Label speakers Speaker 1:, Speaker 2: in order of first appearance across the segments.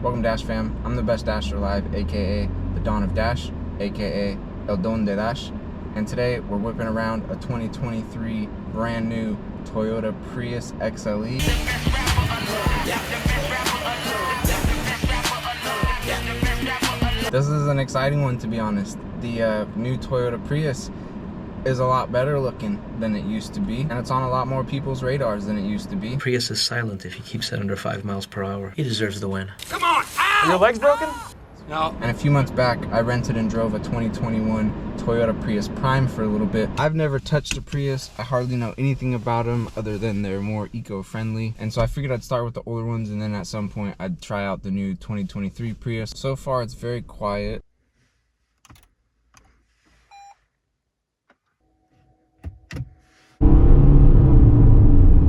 Speaker 1: Welcome Dash fam, I'm the best dasher alive, aka the Dawn of Dash, aka El Don de Dash, and today we're whipping around a 2023 brand new Toyota Prius XLE. This is an exciting one, to be honest. The new Toyota Prius is a lot better looking than it used to be, and it's on a lot more people's radars than it used to be.
Speaker 2: Prius is silent if he keeps it under 5 miles per hour. He deserves the win.
Speaker 3: Come on! Ow!
Speaker 4: Are your legs broken?
Speaker 3: No.
Speaker 1: And a few months back, I rented and drove a 2021 Toyota Prius Prime for a little bit. I've never touched a Prius. I hardly know anything about them other than they're more eco-friendly. And so I figured I'd start with the older ones, and then at some point I'd try out the new 2023 Prius. So far, it's very quiet.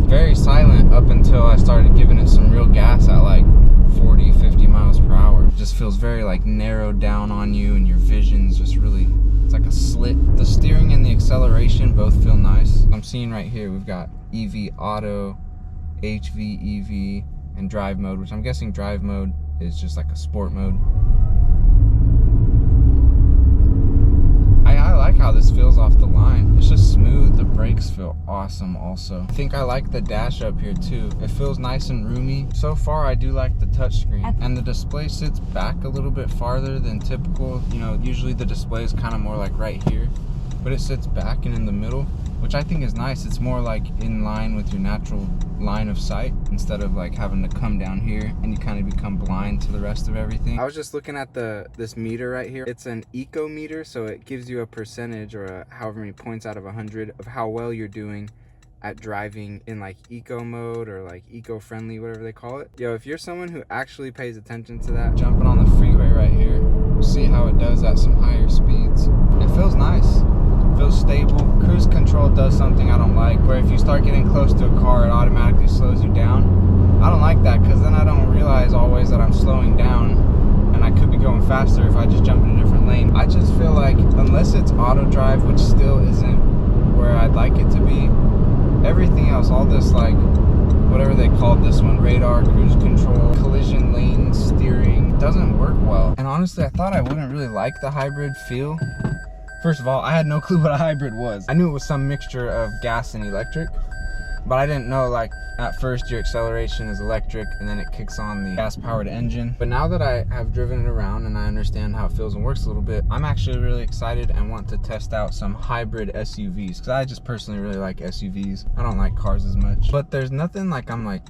Speaker 1: Very silent up until I started giving it some real gas at like 40, 50 miles per hour. It just feels very like narrowed down on you, and your vision's just really, it's like a slit. The steering and the acceleration both feel nice. I'm seeing right here, we've got EV Auto, HV EV, and drive mode, which I'm guessing drive mode is just like a sport mode. I like how this feels off the line. It's just smooth. The brakes feel awesome also. I think I like the dash up here too. It feels nice and roomy. So far I do like the touchscreen, and the display sits back a little bit farther than typical. You know, usually the display is kind of more like right here, but it sits back and in the middle, which I think is nice. It's more like in line with your natural line of sight instead of like having to come down here and you kind of become blind to the rest of everything. I was just looking at this meter right here. It's an eco meter, so it gives you a percentage or however many points out of 100 of how well you're doing at driving in like eco mode or like eco-friendly, whatever they call it. Yo, if you're someone who actually pays attention to that, jumping on the freeway right here, see how it does at some higher speeds. It feels nice. Feels stable. Cruise control does something I don't like, where if you start getting close to a car, it automatically slows you down. I don't like that, because then I don't realize always that I'm slowing down, and I could be going faster if I just jump in a different lane. I just feel like unless it's auto drive, which still isn't where I'd like it to be, everything else, all this like whatever they called this one, radar, cruise control, collision lane, steering, doesn't work well. And honestly, I thought I wouldn't really like the hybrid feel. First of all, I had no clue what a hybrid was. I knew it was some mixture of gas and electric, but I didn't know like at first your acceleration is electric and then it kicks on the gas-powered engine. But now that I have driven it around and I understand how it feels and works a little bit, I'm actually really excited and want to test out some hybrid SUVs, because I just personally really like SUVs. I don't like cars as much, but there's nothing like I'm like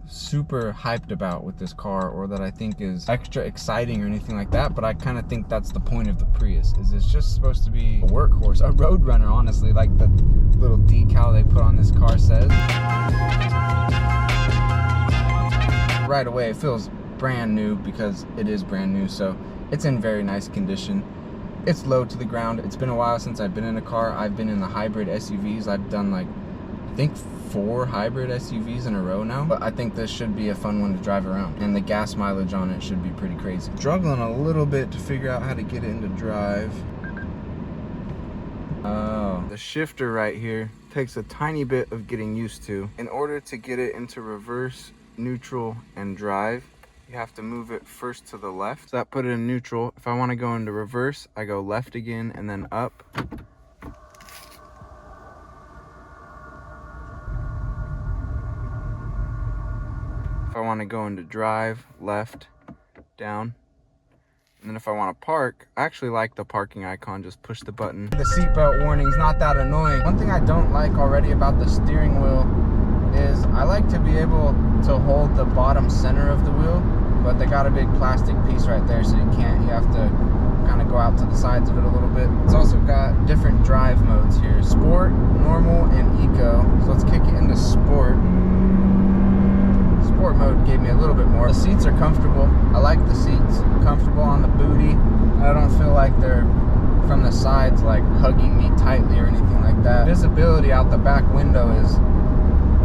Speaker 1: super hyped about with this car, or that I think is extra exciting or anything like that. But I kind of think that's the point of the Prius, is it's just supposed to be a workhorse, a road runner, honestly, like the little decal they put on this car says. Right away it feels brand new, because it is brand new, so it's in very nice condition. It's low to the ground. It's been a while since I've been in a car. I've been in the hybrid SUVs. I've done like, I think 4 hybrid SUVs in a row now, but I think this should be a fun one to drive around, and the gas mileage on it should be pretty crazy. Struggling a little bit to figure out how to get it into drive. Oh, the shifter right here takes a tiny bit of getting used to. In order to get it into reverse, neutral, and drive, you have to move it first to the left. So that put it in neutral. If I want to go into reverse, I go left again and then up. If I want to go into drive, left, down. And then if I want to park, I actually like the parking icon, just push the button. The seatbelt warning's not that annoying. One thing I don't like already about the steering wheel is I like to be able to hold the bottom center of the wheel, but they got a big plastic piece right there, so you can't. You have to kind of go out to the sides of it a little bit. It's also got different drive modes here: sport, normal, and eco. So let's kick it into sport. Sport mode gave me a little bit more. The seats are comfortable. I like the seats. Comfortable on the booty. I don't feel like they're from the sides like hugging me tightly or anything like that. Visibility out the back window is,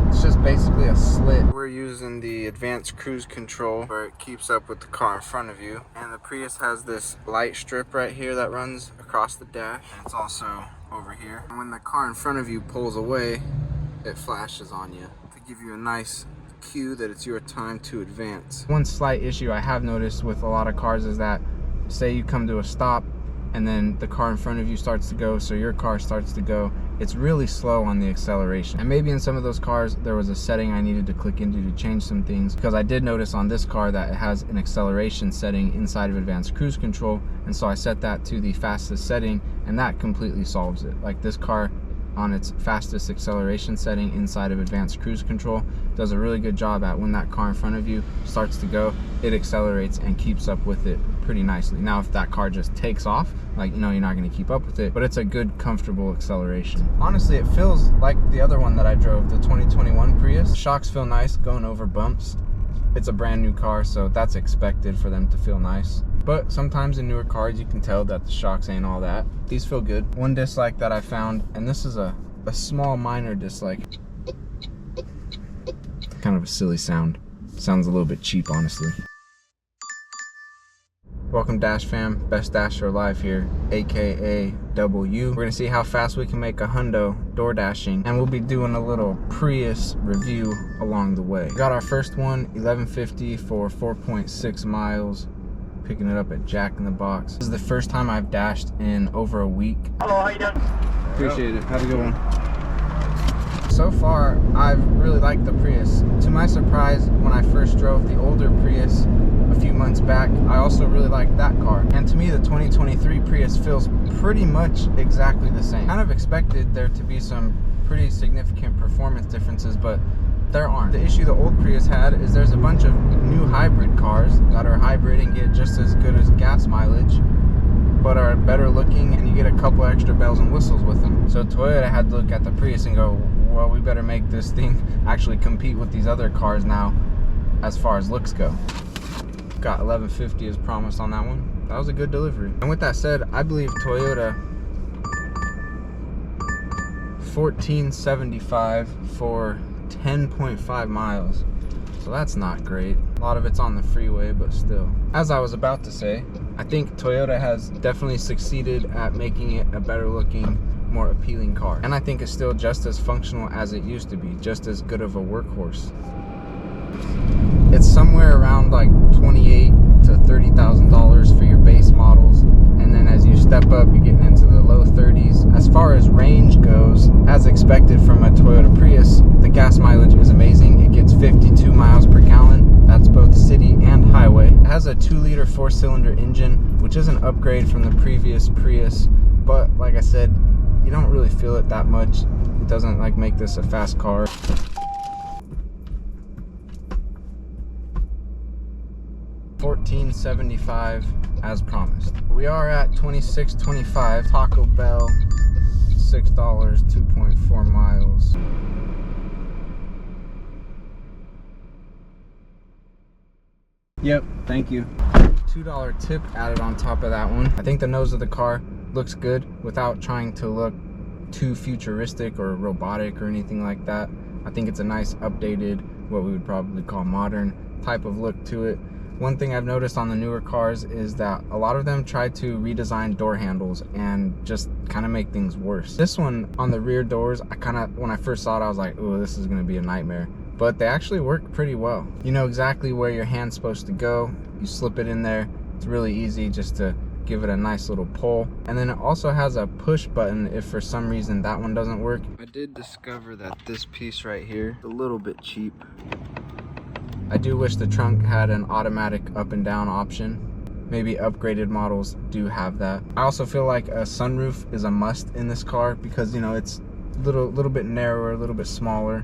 Speaker 1: it's just basically a slit. We're using the advanced cruise control where it keeps up with the car in front of you. And the Prius has this light strip right here that runs across the dash. And it's also over here. And when the car in front of you pulls away, it flashes on you to give you a nice cue that it's your time to advance. One slight issue I have noticed with a lot of cars is that, say you come to a stop and then the car in front of you starts to go, so your car starts to go, it's really slow on the acceleration. And maybe in some of those cars there was a setting I needed to click into to change some things, because I did notice on this car that it has an acceleration setting inside of advanced cruise control, and so I set that to the fastest setting, and that completely solves it. Like, this car on its fastest acceleration setting inside of advanced cruise control does a really good job at, when that car in front of you starts to go, it accelerates and keeps up with it pretty nicely. Now if that car just takes off, like, you know, you're not going to keep up with it, but it's a good comfortable acceleration. Honestly, it feels like the other one that I drove, the 2021 Prius. Shocks feel nice going over bumps. It's a brand new car, so that's expected for them to feel nice. But sometimes in newer cars you can tell that the shocks ain't all that. These feel good. One dislike that I found, and this is a small minor dislike. Kind of a silly sound. Sounds a little bit cheap, honestly. Welcome Dash fam, best dasher alive here, aka W. We're gonna see how fast we can make a hundo door dashing, and we'll be doing a little Prius review along the way. We got our first one, 1150 for 4.6 miles. Picking it up at Jack in the Box. This is the first time I've dashed in over a week.
Speaker 3: Hello, how you doing?
Speaker 1: Appreciate it. Have a good one. So far, I've really liked the Prius. To my surprise, when I first drove the older Prius a few months back, I also really liked that car. And to me, the 2023 Prius feels pretty much exactly the same. Kind of expected there to be some pretty significant performance differences, but there aren't. The issue the old Prius had is there's a bunch of new hybrid cars that are hybrid and get just as good as gas mileage, but are better looking, and you get a couple extra bells and whistles with them. So Toyota had to look at the Prius and go, well, we better make this thing actually compete with these other cars now as far as looks go. Got 1150 as promised on that one. That was a good delivery. And with that said, I believe Toyota 1475 for 10.5 miles. So that's not great. A lot of it's on the freeway, but still. As I was about to say, I think Toyota has definitely succeeded at making it a better looking, more appealing car. And I think it's still just as functional as it used to be, just as good of a workhorse. It's somewhere around like $28,000 to $30,000 for your base models, and then as you step up, you're getting into the low 30s. As far as range goes, as expected from a Toyota Prius, the gas mileage is amazing. It gets 52 miles per gallon. That's both city and highway. It has a 2-liter 4-cylinder engine, which is an upgrade from the previous Prius, but like I said, you don't really feel it that much. It doesn't like make this a fast car. $14.75 as promised. We are at $26.25. Taco Bell, $6, 2.4 miles. Yep, thank you. $2 tip added on top of that one. I think the nose of the car looks good without trying to look too futuristic or robotic or anything like that. I think it's a nice updated, what we would probably call modern type of look to it. One thing I've noticed on the newer cars is that a lot of them try to redesign door handles and just kind of make things worse. This one on the rear doors, when I first saw it, I was like, oh, this is gonna be a nightmare. But they actually work pretty well. You know exactly where your hand's supposed to go. You slip it in there. It's really easy just to give it a nice little pull. And then it also has a push button if for some reason that one doesn't work. I did discover that this piece right here is a little bit cheap. I do wish the trunk had an automatic up and down option. Maybe upgraded models do have that. I also feel like a sunroof is a must in this car because, you know, it's a little bit narrower, a little bit smaller,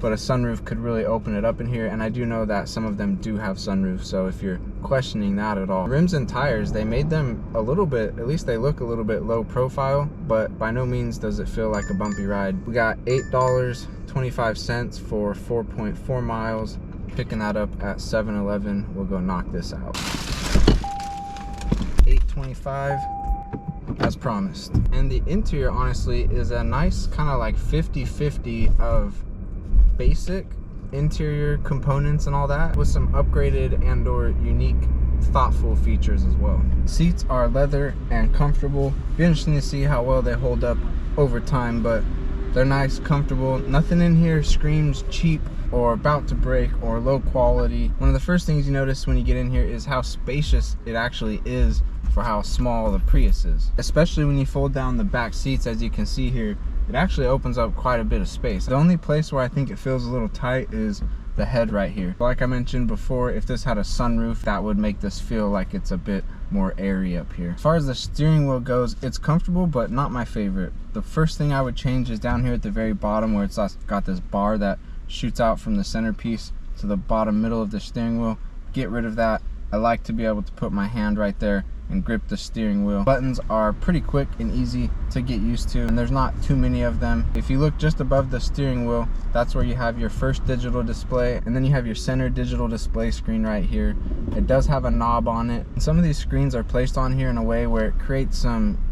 Speaker 1: but a sunroof could really open it up in here, and I do know that some of them do have sunroofs, so if you're questioning that at all. Rims and tires, they made them a little bit, at least they look a little bit low profile, but by no means does it feel like a bumpy ride. We got $8.25 for 4.4 miles. Picking that up at 7-Eleven. We'll go knock this out. $8.25 as promised. And the interior honestly is a nice kind of like 50-50 of basic interior components and all that, with some upgraded and or unique thoughtful features as well. Seats are leather and comfortable. Be interesting to see how well they hold up over time, but They're nice, comfortable. Nothing in here screams cheap or about to break or low quality. One of the first things you notice when you get in here is how spacious it actually is for how small the Prius is. Especially when you fold down the back seats, as you can see here, it actually opens up quite a bit of space. The only place where I think it feels a little tight is the head right here. Like I mentioned before, if this had a sunroof, that would make this feel like it's a bit more airy up here. As far as the steering wheel goes, it's comfortable, but not my favorite. The first thing I would change is down here at the very bottom where it's got this bar that shoots out from the centerpiece to the bottom middle of the steering wheel. Get rid of that. I like to be able to put my hand right there and grip the steering wheel. Buttons are pretty quick and easy to get used to, and there's not too many of them. If you look just above the steering wheel, that's where you have your first digital display, and then you have your center digital display screen right here. It does have a knob on it, and some of these screens are placed on here in a way where it creates some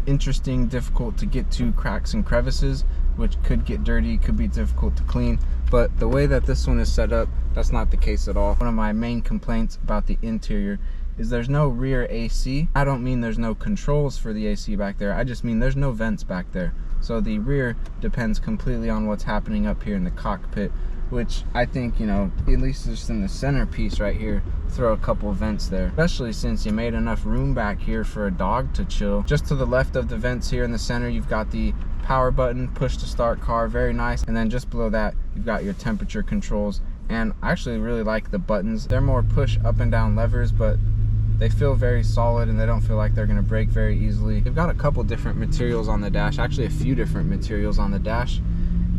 Speaker 1: interesting, difficult to get to cracks and crevices, which could get dirty, could be difficult to clean. But the way that this one is set up, that's not the case at all. One of my main complaints about the interior is there's no rear AC. I don't mean there's no controls for the AC back there, I just mean there's no vents back there. So the rear depends completely on what's happening up here in the cockpit, which I think, you know, at least just in the centerpiece right here, throw a couple vents there, especially since you made enough room back here for a dog to chill. Just to the left of the vents here in the center, you've got the power button, push to start car, very nice. And then just below that, you've got your temperature controls. And I actually really like the buttons. They're more push up and down levers, but they feel very solid and they don't feel like they're gonna break very easily. They've got a couple different materials on the dash, actually a few different materials on the dash.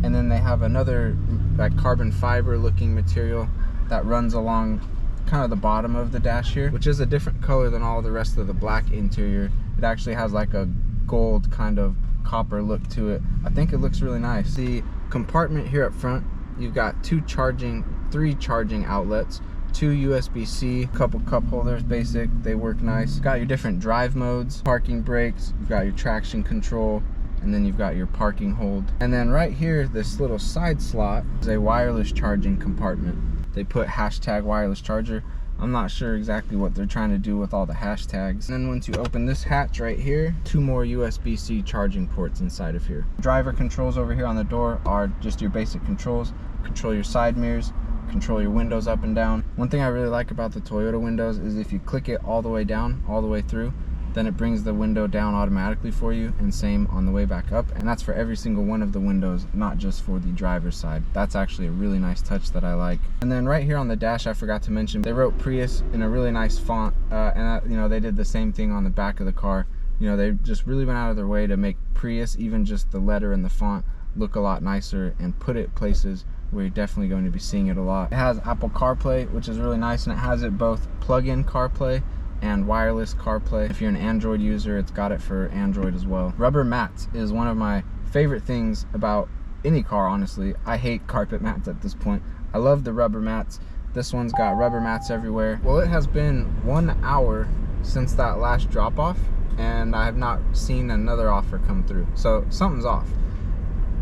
Speaker 1: And then they have another like carbon fiber looking material that runs along kind of the bottom of the dash here, which is a different color than all the rest of the black interior. It actually has like a gold kind of copper look to it. I think it looks really nice. The compartment here up front, you've got three charging outlets, 2 USB-C, couple cup holders, basic, they work nice. Got your different drive modes, parking brakes, you've got your traction control, and then you've got your parking hold. And then right here, this little side slot is a wireless charging compartment. They put hashtag wireless charger. I'm not sure exactly what they're trying to do with all the hashtags. And then once you open this hatch right here, 2 more USB-C charging ports inside of here. Driver controls over here on the door are just your basic controls. Control your side mirrors, control your windows up and down. One thing I really like about the Toyota windows is if you click it all the way down, all the way through, then it brings the window down automatically for you, and same on the way back up. And that's for every single one of the windows, not just for the driver's side. That's actually a really nice touch that I like. And then right here on the dash, I forgot to mention, they wrote Prius in a really nice font, you know, they did the same thing on the back of the car. You know, they just really went out of their way to make Prius, even just the letter and the font, look a lot nicer and put it places where you're definitely going to be seeing it a lot. It has Apple CarPlay, which is really nice, and it has it both plug-in CarPlay and wireless CarPlay. If you're an Android user, it's got it for Android as well. Rubber mats is one of my favorite things about any car, honestly. I hate carpet mats at this point. I love the rubber mats. This one's got rubber mats everywhere. Well, it has been 1 hour since that last drop-off, and I have not seen another offer come through. So something's off.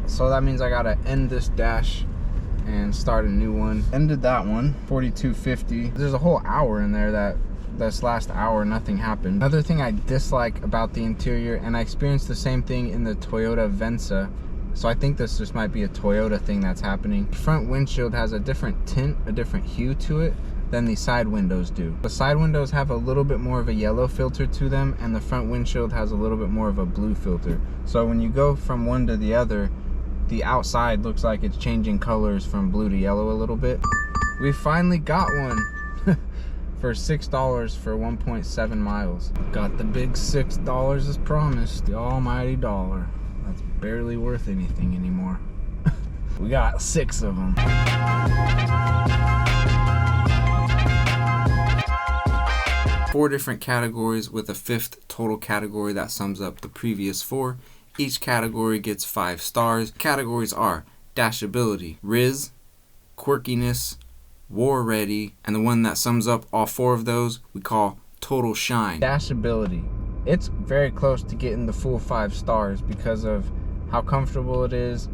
Speaker 1: So that means I gotta end this dash and start a new one. Ended that one, $42.50. There's a whole hour in there that this last hour nothing happened. Another thing I dislike about the interior, and I experienced the same thing in the Toyota Venza, so I think this just might be a Toyota thing that's happening. The front windshield has a different tint, a different hue to it than the side windows do. The side windows have a little bit more of a yellow filter to them, and the front windshield has a little bit more of a blue filter. So when you go from one to the other, the outside looks like it's changing colors from blue to yellow a little bit. We finally got one for $6 for 1.7 miles. Got the big $6 as promised, the almighty dollar. That's barely worth anything anymore. We got 6 of them. 4 different categories with a 5th total category that sums up the previous 4. Each category gets 5 stars. Categories are dashability, riz, quirkiness, war ready, and the one that sums up all 4 of those we call total shine. Dashability. It's very close to getting the full 5 stars because of how comfortable it is,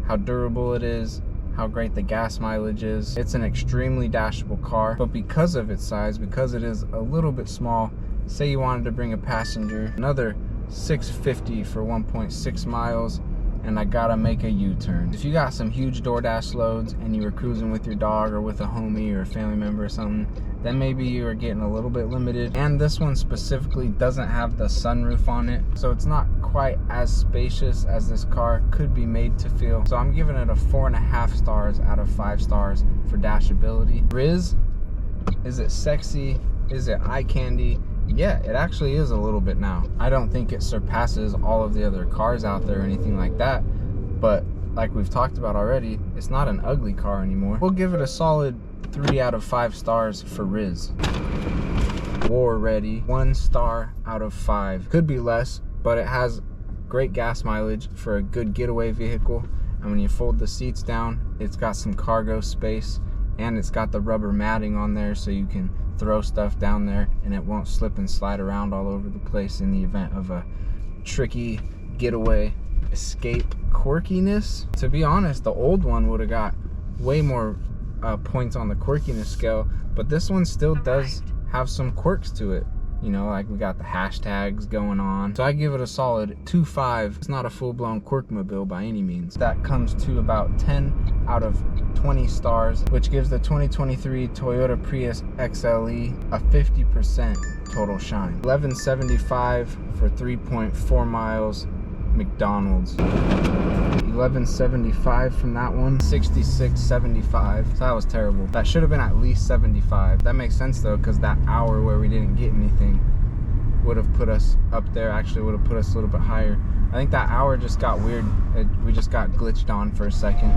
Speaker 1: how durable it is, how great the gas mileage is. It's an extremely dashable car, but because of its size, because it is a little bit small, say you wanted to bring a passenger, another $650 for 1.6 miles, and I gotta make a U-turn. If you got some huge DoorDash loads and you were cruising with your dog or with a homie or a family member or something, then maybe you are getting a little bit limited. And this one specifically doesn't have the sunroof on it, so it's not quite as spacious as this car could be made to feel. So I'm giving it a 4.5 stars out of 5 stars for dashability. Riz, is it sexy? Is it eye candy? Yeah, it actually is a little bit now. I don't think it surpasses all of the other cars out there or anything like that, but like we've talked about already, it's not an ugly car anymore. We'll give it a solid 3 out of 5 stars for Riz. War ready, 1 star out of 5. Could be less, but it has great gas mileage for a good getaway vehicle. And when you fold the seats down, it's got some cargo space, and it's got the rubber matting on there so you can throw stuff down there and it won't slip and slide around all over the place in the event of a tricky getaway escape quirkiness. To be honest, the old one would have got way more points on the quirkiness scale, but this one still does have some quirks to it. You know, like we got the hashtags going on. So I give it a solid 2.5. It's not a full-blown quirkmobile by any means. That comes to about 10 out of 20 stars, which gives the 2023 Toyota Prius XLE a 50% total shine. 1175 for 3.4 miles McDonald's. 1175 from that one. 6675. So that was terrible. That should have been at least 75. That makes sense though, because that hour where we didn't get anything would have put us up there. Actually would have put us a little bit higher. I think that hour just got weird. We just got glitched on for a second.